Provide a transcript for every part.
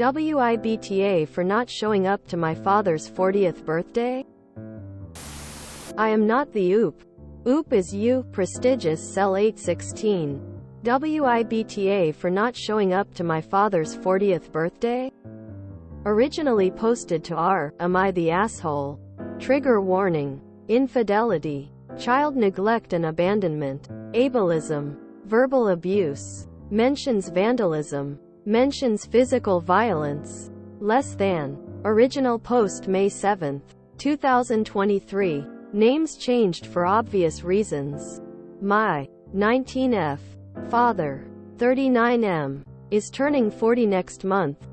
WIBTA for not showing up to my father's 40th birthday? I am not the OOP. OOP is you, prestigious cell 816. WIBTA for not showing up to my father's 40th birthday? Originally posted to r. Am I the asshole? Trigger warning. Infidelity. Child neglect and abandonment. Ableism. Verbal abuse. Mentions vandalism. Mentions physical violence. Less than. Original post May 7, 2023. Names changed for obvious reasons. My 19F. Father. 39M. Is turning 40 next month.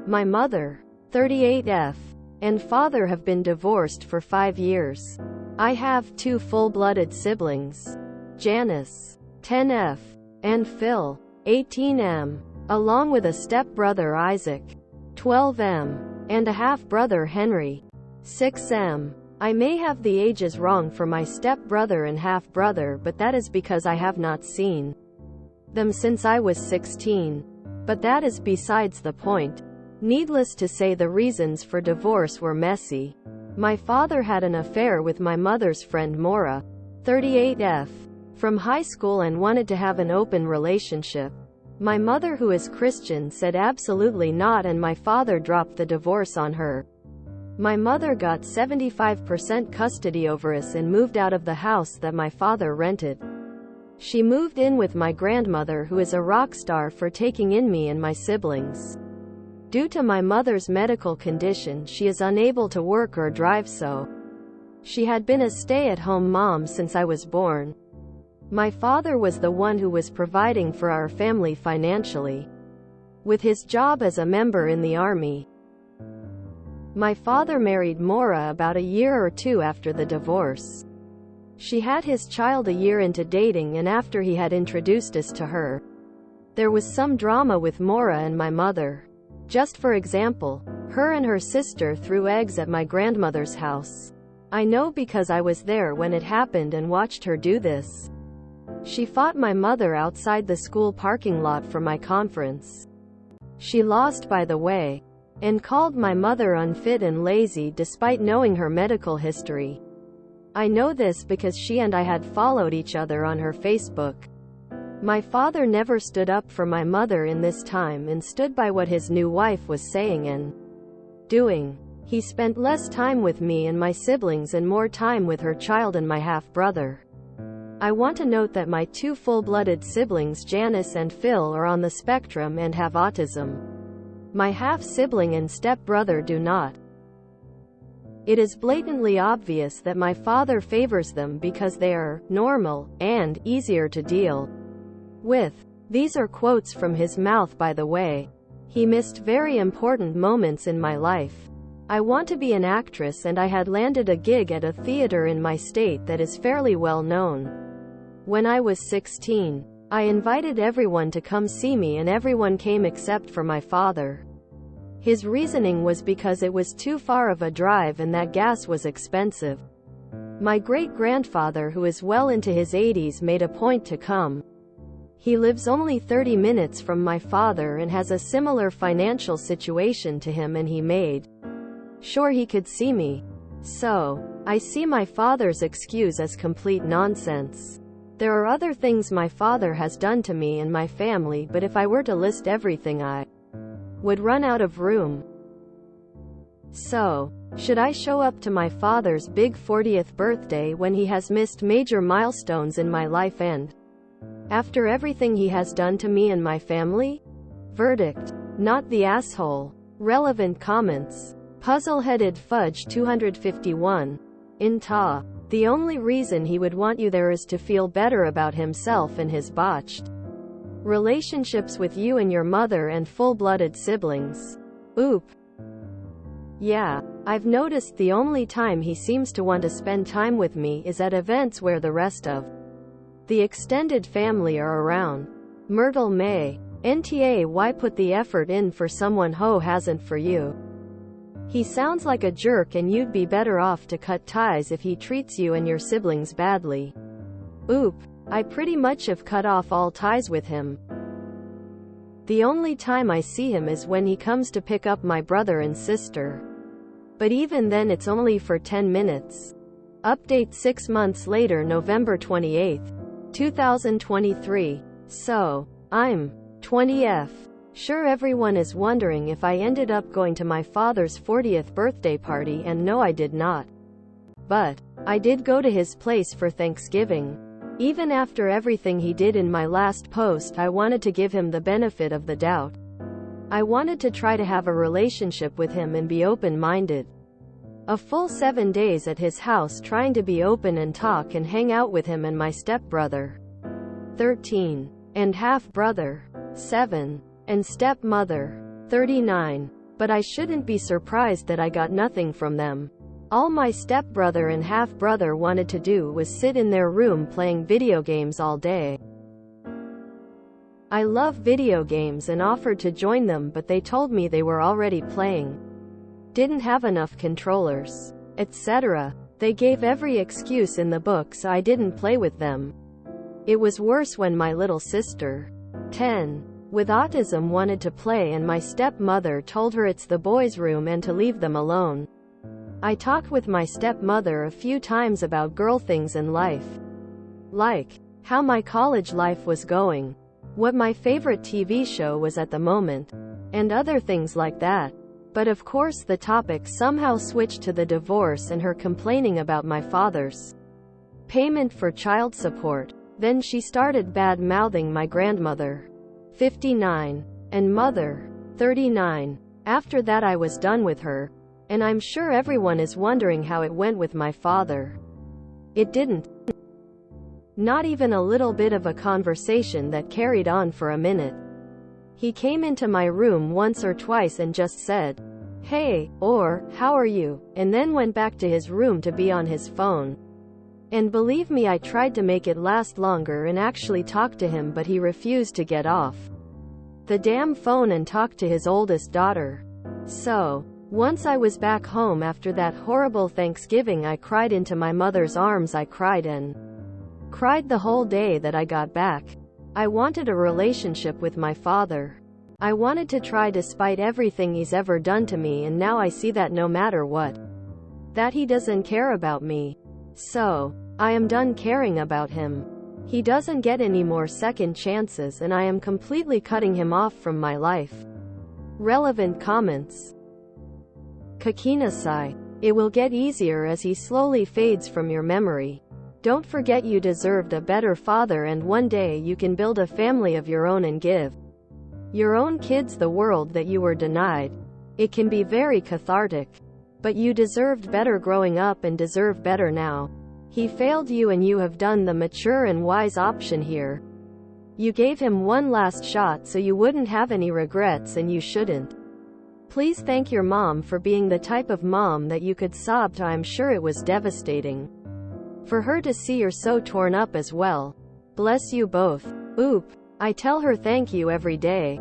My mother. 38F. And father have been divorced for 5 years. I have 2 full-blooded siblings. Janice. 10F. And Phil. 18M. Along with a step-brother Isaac. 12M. And a half-brother Henry. 6M. I may have the ages wrong for my step-brother and half-brother, but that is because I have not seen them since I was 16. But that is besides the point. Needless to say, the reasons for divorce were messy. My father had an affair with my mother's friend Maura, 38F, from high school and wanted to have an open relationship. My mother, who is Christian, said absolutely not, and my father dropped the divorce on her. My mother got 75% custody over us and moved out of the house that my father rented. She moved in with my grandmother, who is a rock star for taking in me and my siblings. Due to my mother's medical condition, she is unable to work or drive, so she had been a stay-at-home mom since I was born. My father was the one who was providing for our family financially, with his job as a member in the army. My father married Maura about a year or 2 after the divorce. She had his child a year into dating, and after he had introduced us to her, there was some drama with Maura and my mother. Just for example, her and her sister threw eggs at my grandmother's house. I know because I was there when it happened and watched her do this. She fought my mother outside the school parking lot for my conference. She lost, by the way, and called my mother unfit and lazy despite knowing her medical history. I know this because she and I had followed each other on her Facebook. My father never stood up for my mother in this time and stood by what his new wife was saying and doing. He spent less time with me and my siblings and more time with her child and my half-brother. I want to note that my 2 full-blooded siblings, Janice and Phil, are on the spectrum and have autism. My half-sibling and step-brother do not. It is blatantly obvious that my father favors them because they are normal and easier to deal with. These are quotes from his mouth, by the way. He missed very important moments in my life. I want to be an actress, and I had landed a gig at a theater in my state that is fairly well known. When I was 16, I invited everyone to come see me, and everyone came except for my father. His reasoning was because it was too far of a drive and that gas was expensive. My great-grandfather, who is well into his 80s, made a point to come. He lives only 30 minutes from my father and has a similar financial situation to him, and he made sure he could see me. So, I see my father's excuse as complete nonsense. There are other things my father has done to me and my family, but if I were to list everything, I would run out of room. So, should I show up to my father's big 40th birthday when he has missed major milestones in my life and after everything he has done to me and my family? Verdict: not the asshole. Relevant comments: Puzzle-headed Fudge 251. INTA. The only reason he would want you there is to feel better about himself and his botched relationships with you and your mother and full-blooded siblings. Oop. Yeah, I've noticed the only time he seems to want to spend time with me is at events where the rest of the extended family are around. Myrtle May. NTA, why put the effort in for someone who hasn't for you? He sounds like a jerk, and you'd be better off to cut ties if he treats you and your siblings badly. Oop. I pretty much have cut off all ties with him. The only time I see him is when he comes to pick up my brother and sister. But even then it's only for 10 minutes. Update 6 months later, November 28, 2023. So, I'm 20F. Sure, everyone is wondering if I ended up going to my father's 40th birthday party, and no, I did not. But I did go to his place for Thanksgiving. Even after everything he did in my last post, I wanted to give him the benefit of the doubt. I wanted to try to have a relationship with him and be open-minded. A full 7 days at his house trying to be open and talk and hang out with him and my stepbrother, 13, and half-brother, 7, and stepmother, 39. But I shouldn't be surprised that I got nothing from them. All my stepbrother and half-brother wanted to do was sit in their room playing video games all day. I love video games and offered to join them, but they told me they were already playing, didn't have enough controllers, etc. They gave every excuse in the book, so I didn't play with them. It was worse when my little sister, 10, with autism wanted to play, and my stepmother told her it's the boys' room and to leave them alone. I talked with my stepmother a few times about girl things in life, like how my college life was going, what my favorite TV show was at the moment, and other things like that. But of course the topic somehow switched to the divorce and her complaining about my father's payment for child support. Then she started bad-mouthing my grandmother, 59, and mother, 39. After that I was done with her, and I'm sure everyone is wondering how it went with my father. It didn't. Not even a little bit of a conversation that carried on for a minute. He came into my room once or twice and just said, "Hey," or "How are you?" and then went back to his room to be on his phone. And believe me, I tried to make it last longer and actually talk to him, but he refused to get off the damn phone and talk to his oldest daughter. So, once I was back home after that horrible Thanksgiving, I cried into my mother's arms. I cried and cried the whole day that I got back. I wanted a relationship with my father. I wanted to try despite everything he's ever done to me, and now I see that no matter what, that he doesn't care about me. So, I am done caring about him. He doesn't get any more second chances, and I am completely cutting him off from my life. Relevant comments. Kakinasai. It will get easier as he slowly fades from your memory. Don't forget you deserved a better father, and one day you can build a family of your own and give your own kids the world that you were denied. It can be very cathartic. But you deserved better growing up and deserve better now. He failed you and you have done the mature and wise option here. You gave him one last shot so you wouldn't have any regrets, and you shouldn't. Please thank your mom for being the type of mom that you could sob to. I'm sure it was devastating for her to see you're so torn up as well. Bless you both. Oop. I tell her thank you every day.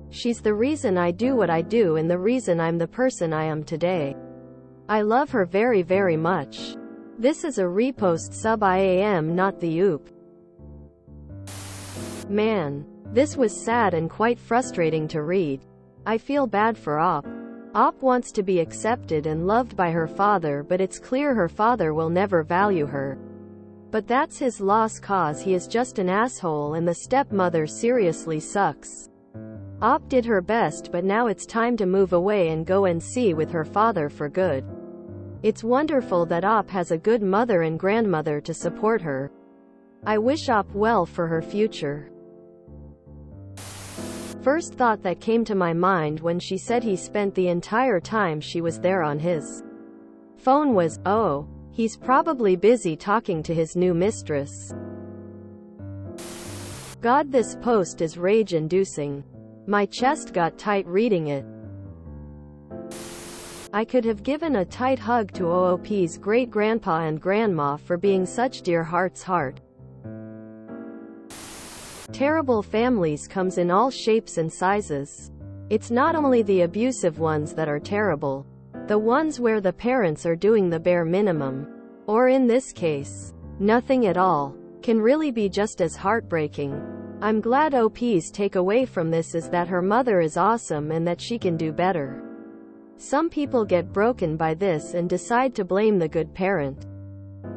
She's the reason I do what I do and the reason I'm the person I am today. I love her very, very much. This is a repost sub IAM, not the oop. Man. This was sad and quite frustrating to read. I feel bad for Op. Op wants to be accepted and loved by her father, but it's clear her father will never value her. But that's his loss, cause he is just an asshole, and the stepmother seriously sucks. Op did her best, but now it's time to move away and go and see with her father for good. It's wonderful that Op has a good mother and grandmother to support her. I wish Op well for her future. First thought that came to my mind when she said he spent the entire time she was there on his phone was, oh, he's probably busy talking to his new mistress. God, this post is rage-inducing. My chest got tight reading it. I could have given a tight hug to OOP's great-grandpa and grandma for being such dear heart's heart. Terrible families comes in all shapes and sizes. It's not only the abusive ones that are terrible. The ones where the parents are doing the bare minimum, or in this case, nothing at all, can really be just as heartbreaking. I'm glad OP's takeaway from this is that her mother is awesome and that she can do better. Some people get broken by this and decide to blame the good parent.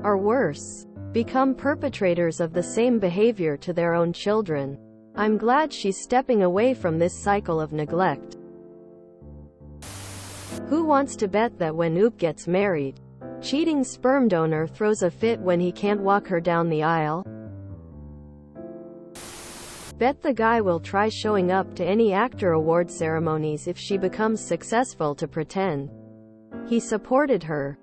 Or worse, become perpetrators of the same behavior to their own children. I'm glad she's stepping away from this cycle of neglect. Who wants to bet that when Oop gets married, cheating sperm donor throws a fit when he can't walk her down the aisle? Bet the guy will try showing up to any actor award ceremonies if she becomes successful to pretend he supported her.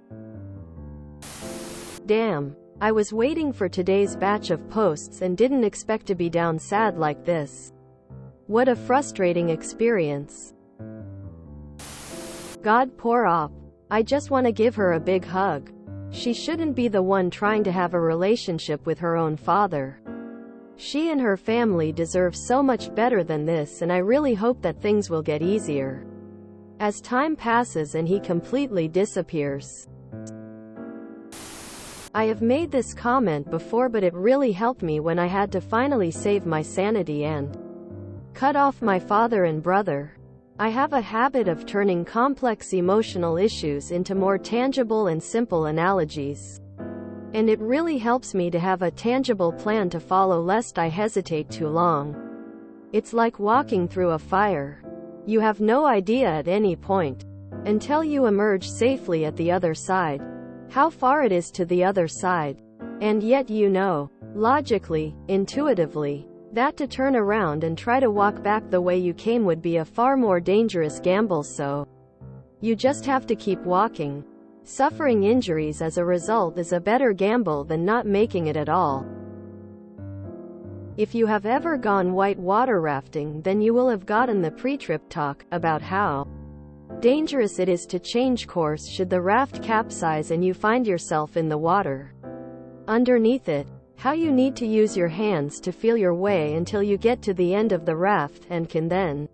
Damn. I was waiting for today's batch of posts and didn't expect to be down sad like this. What a frustrating experience. God, poor Op. I just want to give her a big hug. She shouldn't be the one trying to have a relationship with her own father. She and her family deserve so much better than this, and I really hope that things will get easier as time passes and he completely disappears. I have made this comment before, but it really helped me when I had to finally save my sanity and cut off my father and brother. I have a habit of turning complex emotional issues into more tangible and simple analogies. And it really helps me to have a tangible plan to follow lest I hesitate too long. It's like walking through a fire. You have no idea at any point, until you emerge safely at the other side, how far it is to the other side. And yet you know, logically, intuitively, that to turn around and try to walk back the way you came would be a far more dangerous gamble, so you just have to keep walking. Suffering injuries as a result is a better gamble than not making it at all. If you have ever gone white water rafting, then you will have gotten the pre-trip talk about how dangerous it is to change course should the raft capsize and you find yourself in the water underneath it, how you need to use your hands to feel your way until you get to the end of the raft and can then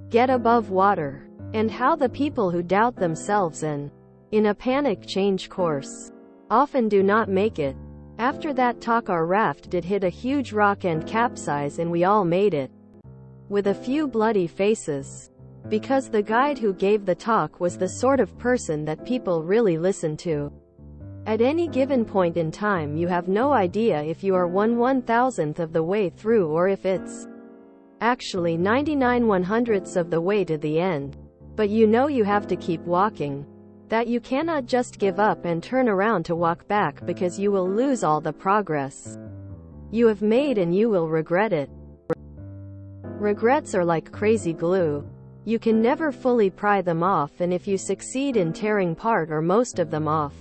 get above water, and how the people who doubt themselves and in a panic change course often do not make it. After that talk, our raft did hit a huge rock and capsize, and we all made it with a few bloody faces. Because the guide who gave the talk was the sort of person that people really listen to. At any given point in time, you have no idea if you are 1/1000th of the way through or if it's actually 99/100ths of the way to the end. But you know you have to keep walking. That you cannot just give up and turn around to walk back, because you will lose all the progress you have made and you will regret it. Regrets are like crazy glue. You can never fully pry them off, and if you succeed in tearing part or most of them off,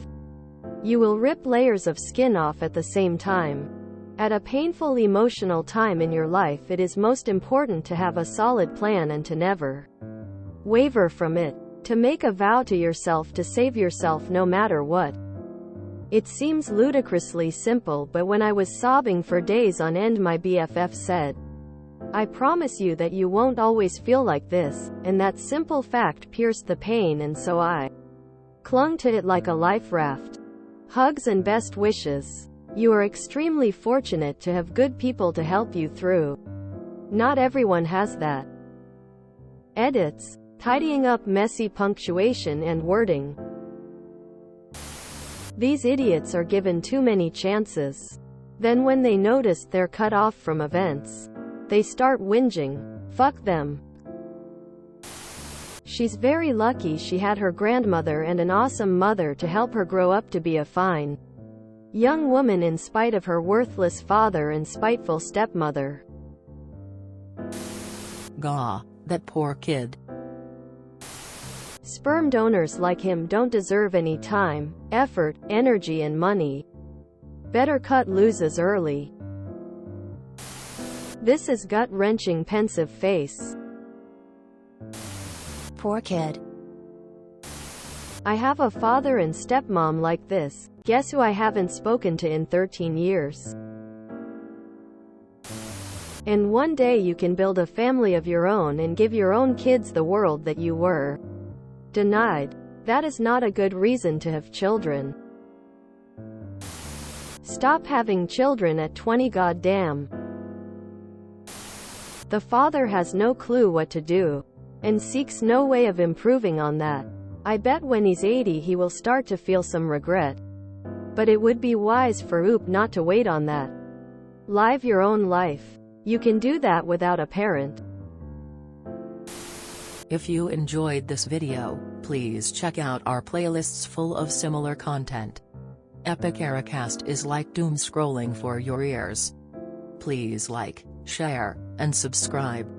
you will rip layers of skin off at the same time. At a painful emotional time in your life, it is most important to have a solid plan and to never waver from it. To make a vow to yourself to save yourself no matter what. It seems ludicrously simple, but when I was sobbing for days on end, my BFF said, "I promise you that you won't always feel like this," and that simple fact pierced the pain, and so I clung to it like a life raft. Hugs and best wishes. You are extremely fortunate to have good people to help you through. Not everyone has that. Edits. Tidying up messy punctuation and wording. These idiots are given too many chances. Then when they notice they're cut off from events, they start whinging. Fuck them. She's very lucky she had her grandmother and an awesome mother to help her grow up to be a fine young woman in spite of her worthless father and spiteful stepmother. Gah, that poor kid. Sperm donors like him don't deserve any time, effort, energy and money. Better cut loses early. This is gut-wrenching pensive face. Poor kid. I have a father and stepmom like this. Guess who I haven't spoken to in 13 years? And one day you can build a family of your own and give your own kids the world that you were denied. That is not a good reason to have children. Stop having children at 20 goddamn. The father has no clue what to do, and seeks no way of improving on that. I bet when he's 80 he will start to feel some regret. But it would be wise for Oop not to wait on that. Live your own life. You can do that without a parent. If you enjoyed this video, please check out our playlists full of similar content. Epic Ericast is like doom scrolling for your ears. Please like, share, and subscribe.